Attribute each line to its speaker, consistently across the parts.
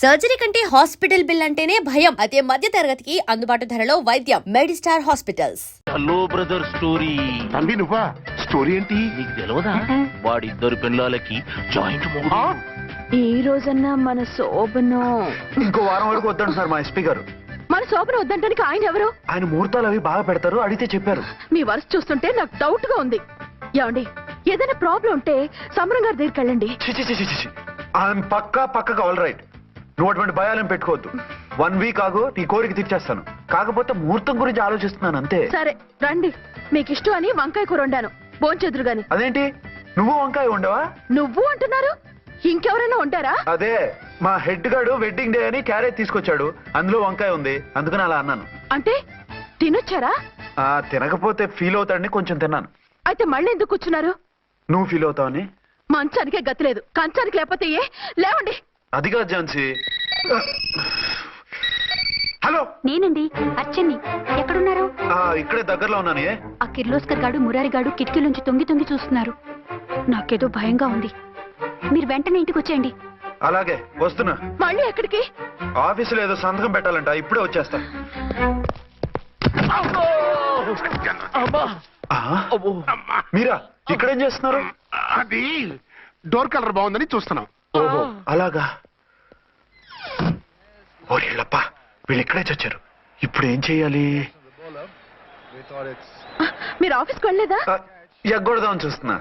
Speaker 1: Surgery కంటే hospital bill అంటేనే భయం. అదే మధ్య తరగతికి అందుబాటు ధరలో వైద్యం. Medistar hospitals.
Speaker 2: Hello brother story.
Speaker 3: తంబి నువ్వా? స్టోరీ ఏంటి?
Speaker 2: నీకు తెలియదా? వాడిద్దరు పిల్లలకి జాయింట్ మొగుడు.
Speaker 4: ఈ రోజన్నా మన శోభను
Speaker 3: ఇంకో వారం వరకు వద్దంటున్నారు మా ఎస్పీ గారు.
Speaker 4: మన శోభను వద్దంటానికి ఆయన ఎవరు?
Speaker 3: ఆయన ముహూర్తాలు అవి బాగా పెడతారు, అడిగితే చెప్పారు.
Speaker 4: మీ వరుస చూస్తుంటే నాకు డౌట్ గా ఉంది. ఏమండి, ఏదైనా ప్రాబ్లం ఉంటే సమరం గారి దగ్గరికి వెళ్ళండి.
Speaker 3: ఆయన పక్కగా ఆల్ రైట్. నువ్వు అటువంటి భయాలను పెట్టుకోవద్దు. 1 వీక్ ఆగు, నీ కోరిక తీర్చేస్తాను. కాకపోతే ముహూర్తం గురించి ఆలోచిస్తున్నాను అంతే.
Speaker 4: సరే రండి, మీకు ఇష్టం అని వంకాయ కూర వండాను, భోంచెదురు గాని.
Speaker 3: అదేంటి నువ్వు వంకాయ ఉండవా?
Speaker 4: నువ్వు అంటున్నారు, ఇంకెవరైనా ఉంటారా?
Speaker 3: అదే మా హెడ్ గాడు వెడ్డింగ్ డే అని క్యారేజ్ తీసుకొచ్చాడు, అందులో వంకాయ ఉంది, అందుకని అలా అన్నాను.
Speaker 4: అంటే తినొచ్చారా?
Speaker 3: తినకపోతే ఫీల్ అవుతాడని కొంచెం తిన్నాను.
Speaker 4: అయితే మళ్ళీ ఎందుకు కూర్చున్నారు?
Speaker 3: నువ్వు ఫీల్ అవుతావని.
Speaker 4: మంచానికే గతి లేదు, కంచానికి లేకపోతే ఏ? లేవండి.
Speaker 3: అదిగా ఝాన్సీ. హలో,
Speaker 5: నేనండి అచ్చన్ని. ఎక్కడున్నారు?
Speaker 3: ఇక్కడే దగ్గరలో ఉన్నాను.
Speaker 5: ఆ కిర్లోస్కర్ గాడు మురారి గాడు కిటికీలోంచి తొంగి తొంగి చూస్తున్నారు. నాకేదో భయంగా ఉంది. మీరు వెంటనే ఇంటికి వచ్చేయండి.
Speaker 3: అలాగే వస్తున్నా.
Speaker 4: మళ్ళీ ఎక్కడికి?
Speaker 3: ఆఫీసులో ఏదో సంతకం పెట్టాలంట, ఇప్పుడే వచ్చేస్తా. మీరా ఇక్కడేం చేస్తున్నారు?
Speaker 6: అది డోర్ కలర్ బాగుందని చూస్తున్నాం.
Speaker 3: ఓహో అలాగా. ఓరేళ్ళప్ప, వీళ్ళు ఇక్కడే చచ్చారు. ఇప్పుడు ఏం చెయ్యాలి?
Speaker 4: మీరు ఆఫీస్కి వెళ్ళలేదా?
Speaker 3: ఎగ్గొడదామని చూస్తున్నా.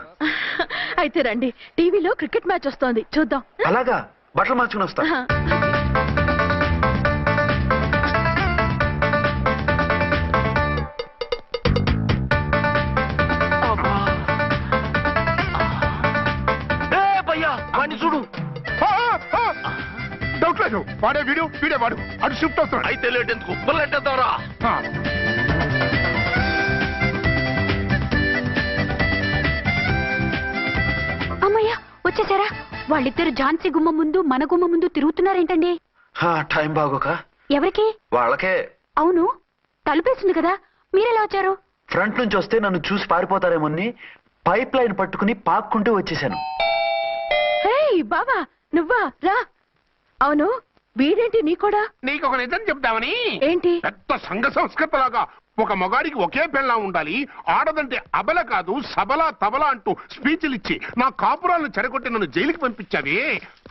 Speaker 4: అయితే రండి, టీవీలో క్రికెట్ మ్యాచ్ వస్తోంది, చూద్దాం.
Speaker 3: అలాగా, బట్టలు మార్చుకుని వస్తా.
Speaker 2: వాడిని చూడు.
Speaker 6: డౌట్ లేదు, వాడే వీడే వాడు. అటు షిఫ్ట్ అవుతాడు.
Speaker 2: అయితే లేట్ ఎందుకు, బుల్లెట్టేద్దాంరా.
Speaker 5: అమ్మయ్యా, వచ్చేసారా? వాళ్ళిద్దరు ఝాన్సీ గుమ్మ ముందు మన గుమ్మ ముందు తిరుగుతున్నారేంటండి?
Speaker 3: టైం బాగోక.
Speaker 5: ఎవరికి?
Speaker 3: వాళ్ళకే.
Speaker 5: అవును, తలుపేసింది కదా, మీరెలా వచ్చారు?
Speaker 3: ఫ్రంట్ నుంచి వస్తే నన్ను చూసి పారిపోతారేమోని పైప్ లైన్ పట్టుకుని పాక్కుంటూ వచ్చేసాను.
Speaker 4: హే బాబా, నువ్వా? రా. అవును, వీడేంటి నీ కూడా?
Speaker 6: నీకు ఒక నిజం చెప్తామని.
Speaker 4: ఏంటి?
Speaker 6: పెద్ద సంఘ సంస్కృత లాగా ఒక మగాడికి ఒకే పెళ్ళం ఉండాలి, ఆడదంటే అబల కాదు సబలా తబలా అంటూ స్పీచ్లు ఇచ్చి నా కాపురాలను చెడగొట్టి నన్ను జైలుకి పంపించావి.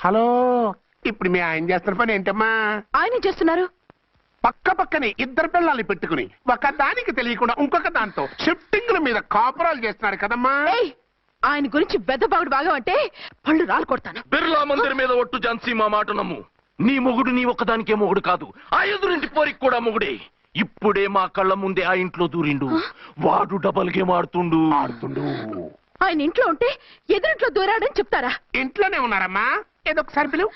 Speaker 6: హలో, ఇప్పుడు మీ ఆయన చేస్తున్న పని ఏంటమ్మా?
Speaker 4: ఆయన చేస్తున్నారు.
Speaker 6: పక్కనే ఇద్దరు పిల్లల్ని పెట్టుకుని ఒక దానికి తెలియకుండా ఇంకొక దాంతో షిఫ్టింగ్ల మీద కాపురాలు చేస్తున్నారు కదమ్మా.
Speaker 4: ఆయన గురించి బెద్దబాగుడు బాగా అంటే పళ్ళు రాలు కొడతాను.
Speaker 2: బిర్లా మందిర్ మీద ఒట్టు ఝాన్సీ, మా మాట నమ్ము. నీ మొగుడు నీ ఒక్కదానికే మొగుడు కాదు, ఆ ఎదురింటి పోరికి కూడా మొగుడే. ఇప్పుడే మా కళ్ళ ముందే ఆ ఇంట్లో దూరిండు. వాడు డబల్ గేమ్ ఆడుతుండు.
Speaker 4: ఆయన ఇంట్లో ఉంటే ఎదురింట్లో దూరాడని చెప్తారా?
Speaker 6: ఇంట్లోనే ఉన్నారమ్మా, ఏదో ఒకసారి పిలువు.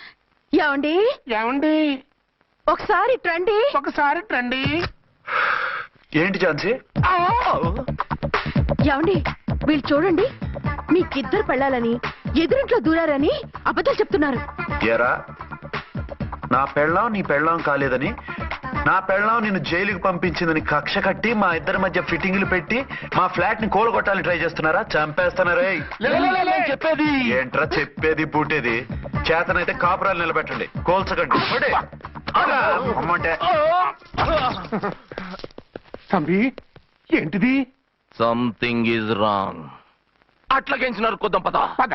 Speaker 4: ఏమండి
Speaker 6: ఏమండి,
Speaker 4: ఒకసారి ట్రండి.
Speaker 6: ఒకసారి ట్రండి.
Speaker 3: ఏంటి ఝాన్సీ?
Speaker 4: ఏమండి, వీళ్ళు చూడండి, మీకిద్దరు పెళ్ళాలని ఎదురింట్లో దూరారని అబద్ధాలు చెప్తున్నారు.
Speaker 3: ఏరా, నా పెళ్ళాం నీ పెళ్ళాం కాలేదని, నా పెళ్ళాం నిన్ను జైలుకి పంపించిందని కక్ష కట్టి మా ఇద్దరి మధ్య ఫిట్టింగ్లు పెట్టి మా ఫ్లాట్ ని కూలగొట్టాలని ట్రై చేస్తున్నారా? చంపేస్తున్నారే.
Speaker 2: చెప్పేది
Speaker 3: ఏంట్రా చెప్పేది పూటేది? చేతనైతే కాపురాలు నిలబెట్టండి, కోల్చకండి. అమ్మంటే
Speaker 6: తంబి, ఏంటిది?
Speaker 2: Something is wrong. అట్లాగేంచినారు కొద్దాం, పద
Speaker 6: పద.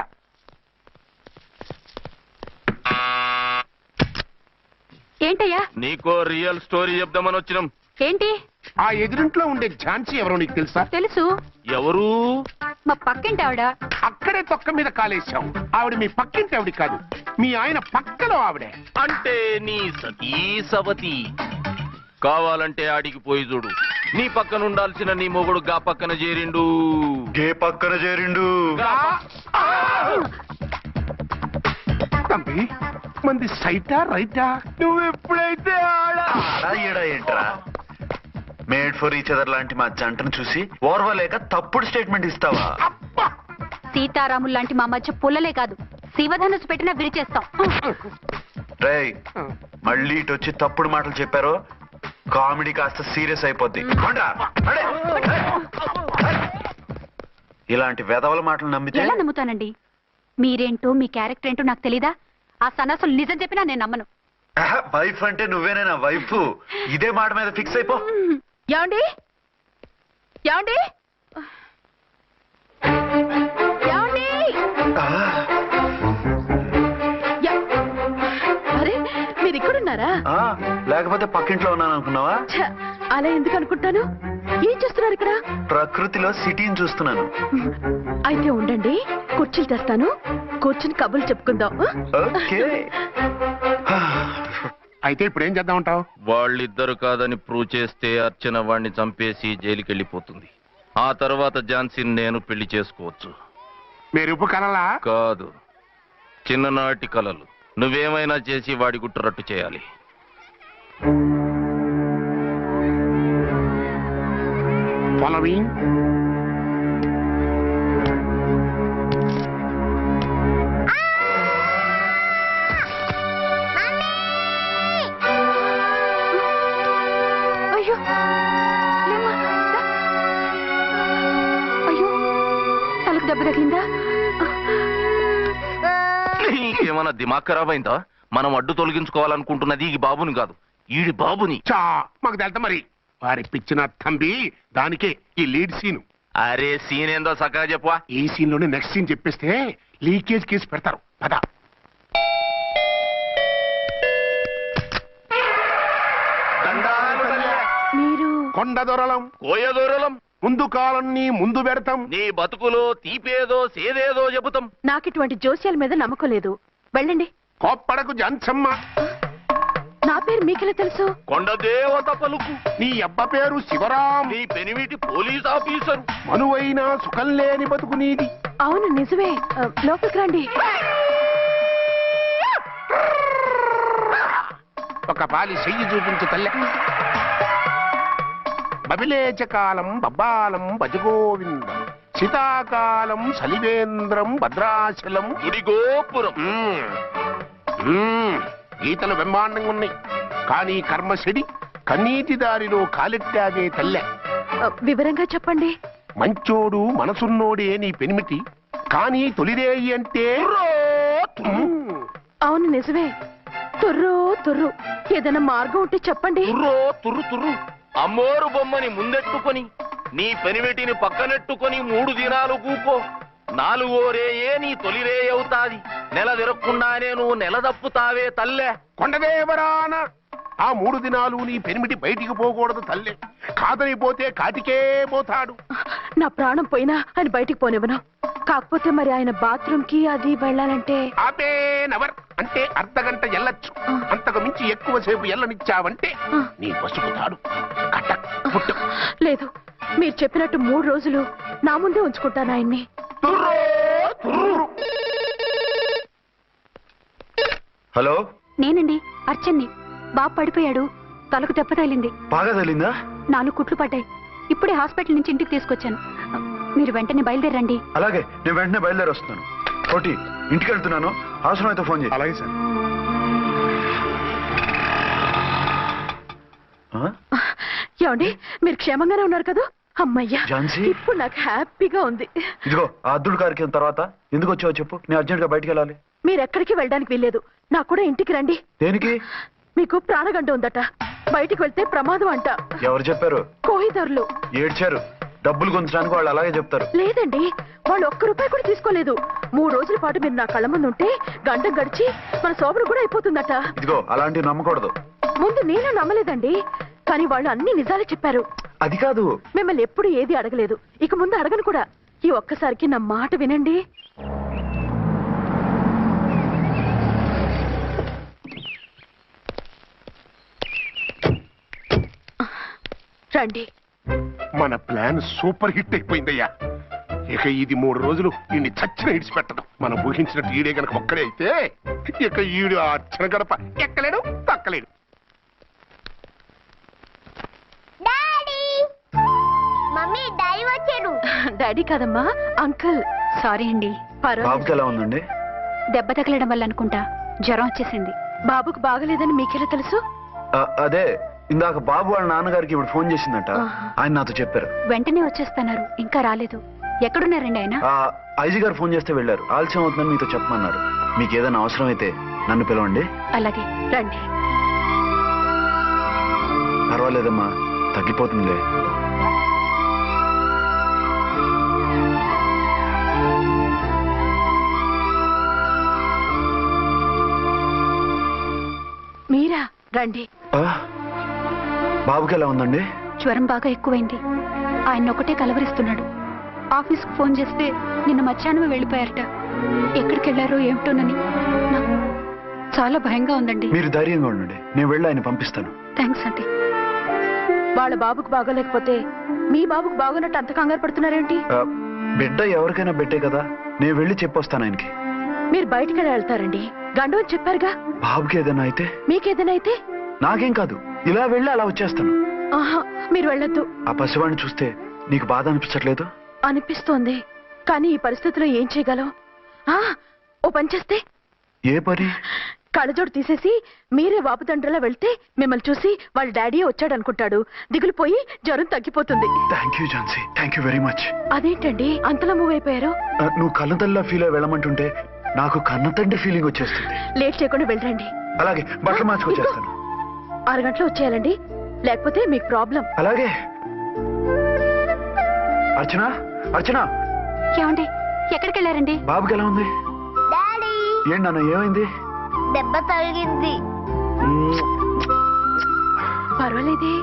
Speaker 5: ఏంటయ్యా?
Speaker 2: నీకో రియల్ స్టోరీ చెప్దామని వచ్చినాం.
Speaker 5: ఏంటి?
Speaker 6: ఆ ఎదురింట్లో ఉండే ఝాన్సీ ఎవరో నీకు తెలుసా?
Speaker 5: తెలుసు,
Speaker 2: ఎవరు?
Speaker 5: మా పక్కింటి ఆవిడ.
Speaker 6: అక్కడే తొక్క మీద కాలేశావు. ఆవిడ మీ పక్కింటి ఆవిడ కాదు, మీ ఆయన పక్కలో ఆవిడే.
Speaker 2: అంటే నీ సతీ సవతి. కావాలంటే ఆడికి పోయి చూడు, నీ పక్కన ఉండాల్సిన నీ మొగుడు గా పక్కన చేరిండు.
Speaker 3: గే పక్కన చేరిండు.
Speaker 6: తంబి, మంది సైటా రైటా?
Speaker 2: నువ్వు ఎప్పుడైతే
Speaker 3: ఆడా ఈడా ఏంట్రా? మేడ్ ఫర్ ఈచ్ అదర్ లాంటి మా జంటను చూసి ఓర్వలేక తప్పుడు స్టేట్మెంట్ ఇస్తావా?
Speaker 5: సీతారాములు లాంటి మా మధ్య పుల్లలే కాదు, శివధనుసు పెట్టినా విరిచేస్తాం.
Speaker 3: రేయ్, మళ్ళీ ఇటు వచ్చి తప్పుడు మాటలు చెప్పారో కామెడీ కాస్త సీరియస్ అయిపోద్ది. ఇలాంటి వెధవల మాటలు నమ్మితే
Speaker 5: ఎలా నమ్ముతానండి? మీరేంటో మీ క్యారెక్టర్ ఏంటో నాకు తెలీదా? ఆ సన్నాసులు నిజం చెప్పినా నేను నమ్మను.
Speaker 3: వైఫ్ అంటే నువ్వేనా వైఫ్? ఇదే మాట మీద ఫిక్స్ అయిపో.
Speaker 4: ఏమండి ఏమండి ఏమండి
Speaker 3: ఆ,
Speaker 4: యా- అరే మీరు ఇక్కడున్నారా?
Speaker 3: ఆ, లేకపోతే పక్కింట్లో ఉన్నాను అనుకున్నావా?
Speaker 4: ఛ, అలా ఎందుకు అనుకుంటాను. ఏం చేస్తున్నారు ఇక్కడ?
Speaker 3: ప్రకృతిలో సిటీని చూస్తున్నాను.
Speaker 4: అయితే ఉండండి, కుర్చీలు తెస్తాను, కూర్చుని కబుర్లు చెప్పుకుందాం.
Speaker 3: ఓకే.
Speaker 6: అయితే ఇప్పుడు ఏం చేద్దాం అంటావు?
Speaker 2: వాళ్ళిద్దరు కాదని ప్రూవ్ చేస్తే అర్చన వాణ్ణి చంపేసి జైలుకి వెళ్ళిపోతుంది. ఆ తర్వాత ఝాన్సీని నేను పెళ్లి చేసుకోవచ్చు.
Speaker 6: మీరు ఉప్పు కలలా?
Speaker 2: కాదు, చిన్ననాటి కలలు. నువ్వేమైనా చేసి వాడి గుట్టు రట్టు చేయాలి.
Speaker 6: ఫాలోయింగ్.
Speaker 5: అయ్యో లేమ్మా, రా. అయ్యో తలకు దెబ్బ తగిలిందా?
Speaker 2: నీకేమన్నా దిమాగ్ ఖరాబ్ అయిందా? మనం అడ్డు తొలగించుకోవాలనుకుంటున్నది ఈ బాబుని కాదు, ఈడి బాబుని.
Speaker 6: చా మాకు తెలుతా మరి. వారి పిచ్చిన తంబి దానికే ఈ లీడ్ సీన్.
Speaker 2: అరే సీన్ ఏందో సక్కగా చెప్పవా.
Speaker 6: ఈ సీన్ లోనే నెక్స్ట్ సీన్ చెప్పేస్తే లీకేజ్ కేసు పెడతారు. పద.
Speaker 4: మీరు
Speaker 6: కొండ దొరలం
Speaker 2: కోయ దూరలం
Speaker 6: ముందు కాలన్నీ ముందు పెడతాం.
Speaker 2: నీ బతుకులో తీపేదో సేదేదో చెబుతాం.
Speaker 4: నాకు ఇటువంటి జోస్యాల మీద నమ్మకం లేదు. వెళ్ళండి.
Speaker 6: కోప్పడకు జంచమ్మ.
Speaker 4: నా పేరు మీకెలా తెలుసు?
Speaker 2: కొండ దేవత పలుకు.
Speaker 6: నీ అబ్బ పేరు శివరాం.
Speaker 2: నీ పెనిమిటి పోలీస్ ఆఫీసరు.
Speaker 6: మనువైన సుఖం లేని బతుకు నీది.
Speaker 4: అవును నిజమే. లోపలికి రండి.
Speaker 6: ఒక పాలి చెయ్యి చూపించు తల్లె. బబిలేచకాలం బబ్బాలం భజగోవిందం శీతాకాలం సలివేంద్రం భద్రాచలం.
Speaker 2: గుడి గోపురం.
Speaker 6: గీతలు బ్రహ్మాండంగా ఉన్నాయి, కానీ కర్మ చెడి కన్నీటి దారిలో కాలెట్టావే తల్లె.
Speaker 4: వివరంగా చెప్పండి.
Speaker 6: మంచోడు మనసున్నోడే నీ పెనిమిటి, కానీ తొలిరేయి అంటే
Speaker 4: అవును నిజమే. తుర్రు తుర్రు. ఏదైనా మార్గం ఉంటే చెప్పండి.
Speaker 2: తుర్రో తుర్రు తుర్రు. అమ్మోరు బొమ్మని ముందెట్టుకొని నీ పెనిమిటిని పక్కనెట్టుకొని 3 దినాలు కూకో. 4వ రేయే నీ తొలి రే అవుతాది. నెల తిరగకుండానే నువ్వు నెల తప్పుతావే తల్లే.
Speaker 6: కొండదేవరాన ఆ 3 దినాలు నీ పెనిమిటి బయటికి పోకూడదు తల్లే. కాదని పోతే కాటికే పోతాడు.
Speaker 4: నా ప్రాణం పోయినా ఆయన బయటికి పోనివ్వను. కాకపోతే మరి ఆయన బాత్రూమ్ కి అది వెళ్ళాలంటే
Speaker 6: ఆపేనవర్ అంటే అర్ధగంట ఎల్లొచ్చు. అంతకు మించి ఎక్కువసేపు ఎల్లనిచ్చావంటే నీ పసుపుతాడు కటక్ పుట్టక్.
Speaker 4: లేదు, మీరు చెప్పినట్టు 3 రోజులు నా ముందే ఉంచుకుంటాను ఆయన్ని.
Speaker 6: తుర్రో తుర్రు.
Speaker 3: హలో,
Speaker 5: నేనండి అర్చన్ని. బాబు పడిపోయాడు, తలకు దెబ్బ తగిలింది.
Speaker 3: బాగా తెలిందా?
Speaker 5: 4 కుట్లు పడ్డాయి. ఇప్పుడే హాస్పిటల్ నుంచి ఇంటికి తీసుకొచ్చాను. మీరు వెంటనే బయలుదేరండి.
Speaker 3: అలాగే, నేను వెంటనే బయలుదేరి వస్తున్నాను. కోటి, ఇంటికి వెళ్తున్నాను. అవసరం అయితే ఫోన్ చేయి.
Speaker 6: అలాగే సార్.
Speaker 4: ఏమండి, మీరు క్షేమంగానే ఉన్నారు కదా? అమ్మయ్యా,
Speaker 3: ఝాన్సీ?
Speaker 4: ఇప్పుడు నాకు హ్యాపీగా ఉంది.
Speaker 3: ఇదిగో ఆ అద్దుడు కార్యక్రమం తర్వాత ఎందుకు వచ్చావో చెప్పు. నేను అర్జెంట్ గా బయటికి వెళ్ళాలి.
Speaker 4: మీరు ఎక్కడికి వెళ్ళడానికి వీల్లేదు. నాకు కూడా ఇంటికి రండి.
Speaker 3: దేనికి?
Speaker 4: మీకు ప్రాణగంట ఉందట. బయటికి వెళ్తే ప్రమాదం అంట.
Speaker 3: ఎవరు చెప్పారు?
Speaker 4: కోహిదర్లు
Speaker 3: ఏడ్చారు. డబ్బులు గుంచడానికి వాళ్ళు అలాగే చెప్తారు.
Speaker 4: లేదండి, వాళ్ళు ₹1 కూడా తీసుకోలేదు. 3 రోజుల పాటు మీరు నా కళ్ళ ముందు ఉంటే గంట గడిచి మన శోభను కూడా అయిపోతుందట.
Speaker 3: ఇదిగో అలాంటివి నమ్మకూడదు.
Speaker 4: ముందు నేను నమ్మలేదండి, కానీ వాళ్ళు అన్ని నిజాలే చెప్పారు.
Speaker 3: అది కాదు.
Speaker 4: మిమ్మల్ని ఎప్పుడు ఏది అడగలేదు, ఇక ముందు అడగను కూడా. ఈ ఒక్కసారికి నా మాట వినండి. రండి.
Speaker 6: మన ప్లాన్ సూపర్ హిట్ అయిపోయిందయ్యా. ఇక ఇది 3 రోజులు ఈయన్ని చచ్చిన ఇడిచిపెట్టడం. మనం ఊహించినట్టు ఈడే గనక ఒక్కడే అయితే ఇక ఈడు ఆ అర్చన గడప ఎక్కలేడు తక్కలేడు.
Speaker 7: మమ్మీ డాడీ వచ్చారు.
Speaker 4: డాడీ కాదమ్మా, అంకుల్.
Speaker 5: సారీ అండి.
Speaker 3: బాబుకి ఎలా ఉందండి?
Speaker 5: దెబ్బ తగలడం వల్ల అనుకుంటా జ్వరం వచ్చేసింది.
Speaker 4: బాబుకు బాగలేదని మీకెలా తెలుసు?
Speaker 3: అదే ఇందాక బాబు వాళ్ళ నాన్నగారికి ఇప్పుడు ఫోన్ చేసిందట. ఆయన నాతో చెప్పారు.
Speaker 5: వెంటనే వచ్చేస్తున్నారు, ఇంకా రాలేదు. ఎక్కడున్నారండి ఆయన?
Speaker 3: ఐజీ గారు ఫోన్ చేస్తే వెళ్ళారు. ఆలస్యం అవుతుందని మీతో చెప్పమన్నారు. మీకు ఏదైనా అవసరం అయితే నన్ను పిలవండి.
Speaker 5: అలాగే
Speaker 4: రండి.
Speaker 3: పర్వాలేదమ్మా, తగ్గిపోతుందిలే.
Speaker 4: మీరా? రండి.
Speaker 3: ఆ, బాబుకి ఎలా ఉందండి?
Speaker 5: జ్వరం బాగా ఎక్కువైంది. ఆయన ఒకటే కలవరిస్తున్నాడు. ఆఫీస్కు ఫోన్ చేస్తే నిన్న మధ్యాహ్నమే వెళ్ళిపోయారట. ఎక్కడికి వెళ్ళారో ఏమిటోనని నాకు చాలా భయంగా ఉందండి.
Speaker 3: మీరు ధైర్యంగా ఉండండి, నేను వెళ్ళి ఆయన పంపిస్తాను.
Speaker 5: థ్యాంక్స్ అండి.
Speaker 4: వాళ్ళ బాబుకు బాగోలేకపోతే మీ బాబుకు బాగోనట్టు అంత కంగారు పడుతున్నారేంటి?
Speaker 3: ఆ, బిడ్డ ఎవరికైనా బిడ్డే కదా, నేను వెళ్ళి చెప్పొస్తాను ఆయనకి.
Speaker 4: మీరు బయటికి వెళ్తారండి. గండు అని చెప్పారుగా.
Speaker 3: బాబుకి ఏదైనా అయితే?
Speaker 4: మీకేదైనా అయితే?
Speaker 3: నాకేం కాదు, ఇలా వెళ్ళి అలా వచ్చేస్తాను.
Speaker 4: ఆహా, మీరు వెళ్ళొద్దు.
Speaker 3: ఆ పసివాడిని చూస్తే నీకు బాధ అనిపించట్లేదు?
Speaker 4: అనిపిస్తోంది, కానీ ఈ పరిస్థితిలో ఏం చేయగలం? ఆ, ఓ పని చేస్తే?
Speaker 3: ఏ పని?
Speaker 4: కళ్ళజోడు తీసేసి మీరే వాపుతండ్రిలా వెళ్తే మిమ్మల్ని చూసి వాళ్ళ డాడీ వచ్చాడనుకుంటాడు. దిగులు పోయి జ్వరం తగ్గిపోతుంది.
Speaker 3: Thank you Jhansi, thank you very much.
Speaker 4: అదేంటండి అంతలా మూవ్ అయిపోయారు?
Speaker 3: నువ్వు కన్నతల్లిలా ఫీల్ అయి వెళ్ళమంటుంటే నాకు కన్నతండ్రి ఫీలింగ్ వచ్చేస్తుంది.
Speaker 4: లేట్ చేయకుండా వెళ్ళండి.
Speaker 3: అలాగే, బట్టలు మార్చుకొచ్చేస్తాను.
Speaker 4: 6 గంటలు వచ్చేయాలండి, లేకపోతే మీకు ప్రాబ్లం.
Speaker 3: అలాగే. అర్చన, అర్చన,
Speaker 5: ఏమండి ఎక్కడికి వెళ్ళారండి?
Speaker 3: బాబుకి ఎలా ఉంది?
Speaker 7: డాడీ
Speaker 3: ఏంటి నాన్న, ఏమైంది?
Speaker 7: దెబ్బ తగిలింది.
Speaker 4: పర్వాలేదే,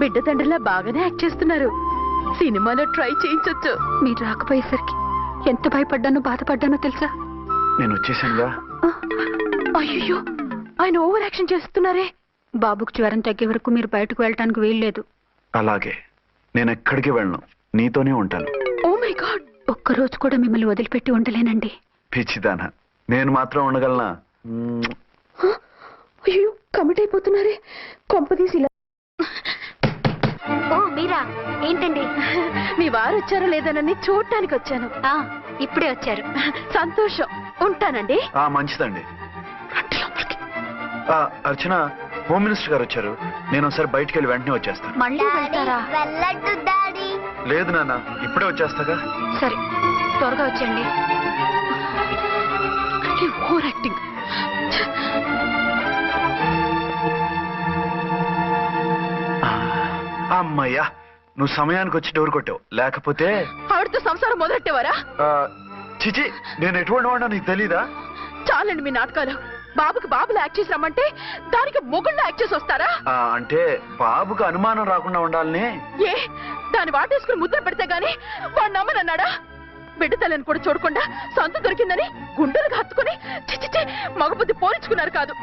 Speaker 4: బిడ్డ తండ్రిలా బాగానే యాక్ట్ చేస్తున్నారు. సినిమాలో ట్రై చేయించొచ్చు.
Speaker 5: మీరు రాకపోయేసరికి ఎంత భయపడ్డానో బాధపడ్డానో తెలుసా?
Speaker 3: నేను వచ్చేసానుగా.
Speaker 4: అయ్యో, ఆయన ఓవర్ యాక్షన్ చేస్తున్నారే.
Speaker 5: బాబుకు జ్వరం తగ్గే వరకు మీరు బయటకు వెళ్ళటానికి వీల్లేదు.
Speaker 3: అలాగే, నేను ఎక్కడికి వెళ్ళను, నీతోనే ఉంటాను.
Speaker 4: Oh my god.
Speaker 5: ఒక్కరోజు కూడా మిమ్మల్ని వదిలిపెట్టి ఉండలేనండి.
Speaker 3: పిచ్చిదానా, నేను మాత్రం ఉండగలనా?
Speaker 4: అయ్యో, కమిట్ అయిపోతున్నారే. కొంపదీసి ఇలా.
Speaker 7: ఓ మీరా, ఏంటండి?
Speaker 4: మీ వారు వచ్చారో లేదనని చూడటానికి వచ్చాను.
Speaker 5: ఇప్పుడే వచ్చారు.
Speaker 4: సంతోషం, ఉంటానండి.
Speaker 3: మంచిదండి. అర్చన, హోమ్ మినిస్టర్ గారు వచ్చారు. నేను ఒకసారి బయటికి వెళ్ళి వెంటనే వచ్చేస్తాను.
Speaker 5: మళ్ళీ వెళ్తారా?
Speaker 7: వెళ్ళొద్దు డాడీ.
Speaker 3: లేదు నాన్న, ఇప్పుడే వచ్చేస్తాగా.
Speaker 5: సరే, త్వరగా వచ్చేయండి.
Speaker 4: Over acting.
Speaker 3: అమ్మయ్యా, నువ్వు సమయానికి వచ్చి డోర్ కొట్టావు, లేకపోతే
Speaker 4: ఆవిడతో సంసారం మొదలెట్టేవారా?
Speaker 3: చిచి, నేను ఎటువంటి వాడినా నీకు తెలీదా?
Speaker 4: చాలండి మీ నాటకాలు. బాబుకి బాబులు యాక్ట్ చేసి రమ్మంటే దానికి మొగుళ్ళు యాక్ట్ చేసి వస్తారా?
Speaker 3: అంటే బాబుకు అనుమానం రాకుండా ఉండాలని.
Speaker 4: ఏ, దాన్ని వాటేసుకుని ముద్ర పెడితే గాని వాడు నమ్మనన్నాడా? బిడ్డ తల్లిని కూడా చూడకుండా సొంత దొరికిందని గుండెలకు హత్తుకుని చిచిచి మగబుద్ధి పోల్చుకున్నారు కాదు.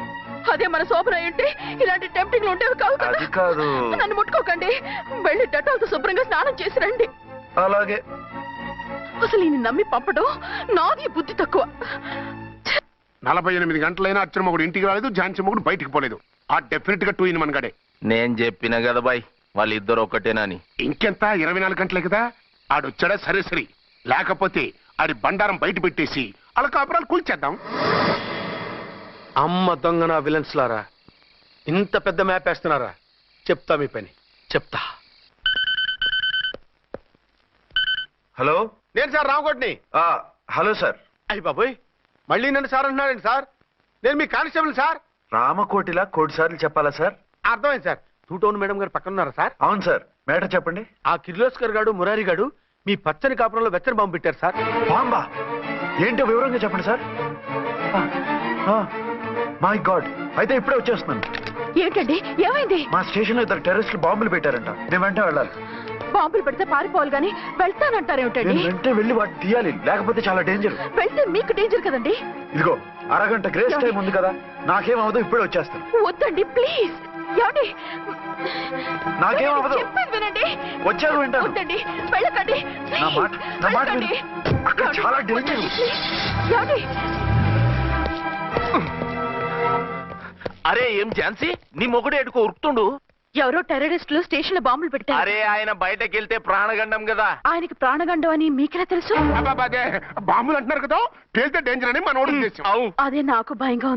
Speaker 4: అదే మన శోభన ఉంటే ఇలాంటి టెంప్టింగ్లు ఉండేవి కాదు కదా.
Speaker 3: అది కాదు.
Speaker 4: నన్ను ముట్టుకోకండి, వెళ్ళి డెటాల్తో శుభ్రంగా స్నానం చేసి రండి.
Speaker 3: అలాగే.
Speaker 4: అసలు ఈయన నమ్మి పంపడం నాది బుద్ధి తక్కువ.
Speaker 6: 48 గంటలైనా అర్చన మొగుడు ఇంటికి రాలేదు, ఝాన్సీ మొగుడు బయటికి పోలేదు. ఆ డెఫినెట్ గా 2 in 1 గడే.
Speaker 2: నేను చెప్పిన కదా బాయ్, వాళ్ళిద్దరు ఒక్కటేనని.
Speaker 6: ఇంకెంత 24 గంటలే కదా. ఆడొచ్చాడా సరే సరే, లేకపోతే ఆడి బండారం బయట పెట్టేసి అలా కాపురాలు కూల్చేద్దాం.
Speaker 8: అమ్మ దొంగ నా విలన్స్ లారా, ఇంత పెద్ద మ్యాప్ వేస్తున్నారా? చెప్తా మీ పని, చెప్తా.
Speaker 3: హలో,
Speaker 8: నేను సార్ రామకోటిని.
Speaker 3: Hello sir.
Speaker 8: అయ్యి బాబోయ్, మళ్ళీ నన్ను సార్ అంటున్నారండి సార్? నేను మీ కానిస్టేబుల్ సార్.
Speaker 3: రామకోటిలా 1 సార్లు చెప్పాలా సార్?
Speaker 8: అర్థమైంది సార్. 2 టౌన్ మేడం గారు పక్కన ఉన్నారా సార్?
Speaker 3: అవును సార్, మేటర్ చెప్పండి.
Speaker 8: ఆ కిర్లోస్కర్ గారు మురారి గారు మీ పచ్చని కాపురంలో వెచ్చని బాంబు పెట్టారు సార్.
Speaker 3: బాంబా? ఏంటో వివరంగా చెప్పండి సార్. మై గాడ్, అయితే ఇప్పుడే వచ్చేస్తున్నాను.
Speaker 4: ఏంటండి, ఏమైంది?
Speaker 3: మా స్టేషన్ లో 2 టెర్రరిస్టులు బాంబులు పెట్టారంట. నేను వెంటనే వెళ్ళాలి.
Speaker 4: బాంబులు పెడితే పారిపోవాలి గాని వెళ్తానంటారేమిటండి?
Speaker 3: నేను వెంటనే వెళ్ళి వాటిని తీయాలి, లేకపోతే చాలా డేంజర్.
Speaker 4: వెళ్తే మీకు డేంజర్ కదండి.
Speaker 3: ఇదిగో, అరగంట గ్రేస్ టైం ఉంది కదా, నాకేమవదు, ఇప్పుడే వచ్చేస్తాను.
Speaker 4: వద్దండి ప్లీజ్. ఏమండి,
Speaker 3: నాకేమవదు,
Speaker 4: చెప్పేది వినండి.
Speaker 3: వచ్చాను వింటాను.
Speaker 4: వద్దండి, వెళ్ళకండి.
Speaker 3: నా మాట విను. అక్కడ చాలా డేంజర్.
Speaker 4: ఏమండి,
Speaker 2: అరే ఏం ఝాన్సీ, నీ మొగుడు ఎడుకో ఉరుకుతుండు.
Speaker 4: ఎవరో టెర్రరిస్టులు స్టేషన్ లో బాంబులు పెట్టారు.
Speaker 2: అరే ఆయన బయటకెళ్తే ప్రాణగండం కదా.
Speaker 4: ఆయనకి ప్రాణగండం అని మీకెలా తెలుసు?
Speaker 6: అదే బాంబులు అంటున్నారు కదా, పేలితే డేంజర్ అని మన ఉద్దేశం.
Speaker 4: అదే నాకు భయంగా ఉంది.